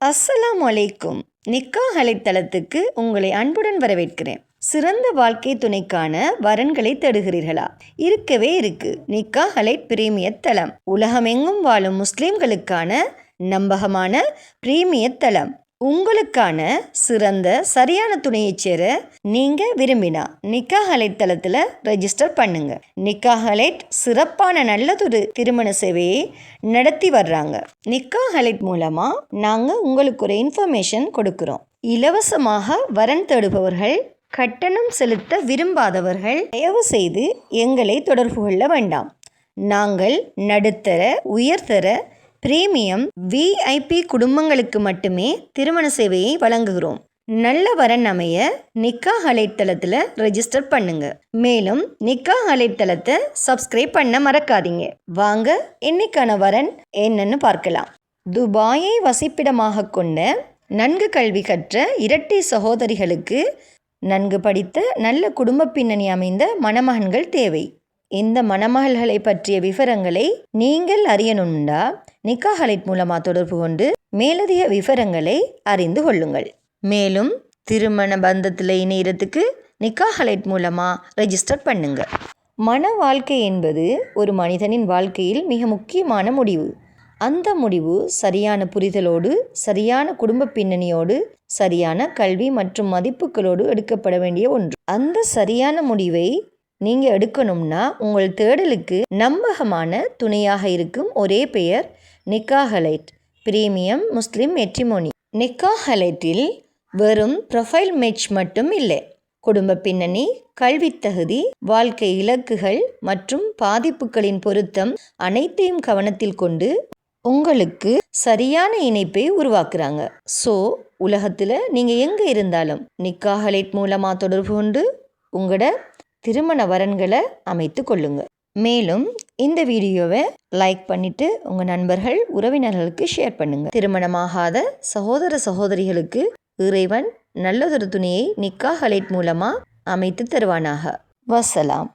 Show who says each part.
Speaker 1: அஸ்ஸலாமு அலைக்கும். நிக்காஹ் அலைத்தளத்துக்கு உங்களை அன்புடன் வரவேற்கிறேன். சிறந்த வாழ்க்கை துணைக்கான வரன்களை தேடுகிறீர்களா? இருக்கவே இருக்கு நிக்காஹ் அலைட் பிரீமியர் தளம். உலகமெங்கும் வாழும் முஸ்லிம்களுக்கான நம்பகமான பிரீமியர் தளம். உங்களுக்கான சிறந்த சரியான துணையை சேர நீங்க விரும்பினா நிக்காஹ் அலைட் தளத்துல ரெஜிஸ்டர் பண்ணுங்க. நிக்காஹ் அலைட் சிறப்பான நல்லதொரு திருமண சேவையை நடத்தி வர்றாங்க. நிக்காஹ் அலைட் மூலமா நாங்க உங்களுக்கு ஒரு இன்ஃபர்மேஷன் கொடுக்கிறோம். இலவசமாக வரன் தேடுபவர்கள், கட்டணம் செலுத்த விரும்பாதவர்கள் தயவு செய்து எங்களை தொடர்பு கொள்ள வேண்டாம். நாங்கள் நடுத்தர, உயர்தர, பிரீமியம், விஐபி குடும்பங்களுக்கு மட்டுமே திருமண சேவையை வழங்குகிறோம். நல்ல வரன் அமைய நிக்காஹ் அலைட் தளத்தில் ரெஜிஸ்டர் பண்ணுங்க. மேலும் நிக்காஹ் அலைட் தளத்தை சப்ஸ்கிரைப் பண்ண மறக்காதீங்க. வாங்க இன்னைக்கான வரன் என்னன்னு பார்க்கலாம். துபாயை வசிப்பிடமாக கொண்ட நன்கு கல்வி கற்ற இரட்டை சகோதரிகளுக்கு நன்கு படித்த நல்ல குடும்ப பின்னணி அமைந்த மணமகன்கள் தேவை. இந்த மணமகள்களை பற்றிய விவரங்களை நீங்கள் அறியணும்னா நிக்காஹ் அலைட் மூலமாக தொடர்பு கொண்டு மேலதிக விவரங்களை அறிந்து கொள்ளுங்கள். மேலும் திருமண பந்தத்தில் இணையறதுக்கு நிக்காஹ் அலைட் மூலமாக ரெஜிஸ்டர் பண்ணுங்க. மன வாழ்க்கை என்பது ஒரு மனிதனின் வாழ்க்கையில் மிக முக்கியமான முடிவு. அந்த முடிவு சரியான புரிதலோடு, சரியான குடும்ப பின்னணியோடு, சரியான கல்வி மற்றும் மதிப்புகளோடு எடுக்கப்பட வேண்டிய ஒன்று. அந்த சரியான முடிவை நீங்கள் எடுக்கணும்னா உங்கள் தேடலுக்கு நம்பகமான துணையாக இருக்கும் ஒரே பெயர் நிக்காஹ் அலைட் பிரீமியம் முஸ்லிம் மேட்ரிமோனி. நிக்காஹ் அலைட்டில் வெறும் ப்ரொஃபைல் மேட்ச் மட்டும் இல்லை, குடும்ப பின்னணி, கல்வி தகுதி, வாழ்க்கை இலக்குகள் மற்றும் பாதிப்புகளின் பொருத்தம் அனைத்தையும் கவனத்தில் கொண்டு உங்களுக்கு சரியான இணைப்பை உருவாக்குறாங்க. ஸோ உலகத்தில் நீங்கள் எங்கே இருந்தாலும் நிக்காஹ் அலைட் மூலமாக தொடர்பு கொண்டு உங்களோட திருமண வரன்களை அமைத்து கொள்ளுங்க. மேலும் இந்த வீடியோவை லைக் பண்ணிட்டு உங்கள் நண்பர்கள், உறவினர்களுக்கு ஷேர் பண்ணுங்க. திருமணமாகாத சகோதர சகோதரிகளுக்கு இறைவன் நல்லதொரு துணையை நிக்காஹ் அலைட் மூலமாக அமைத்து தருவானாக. வசலாம்.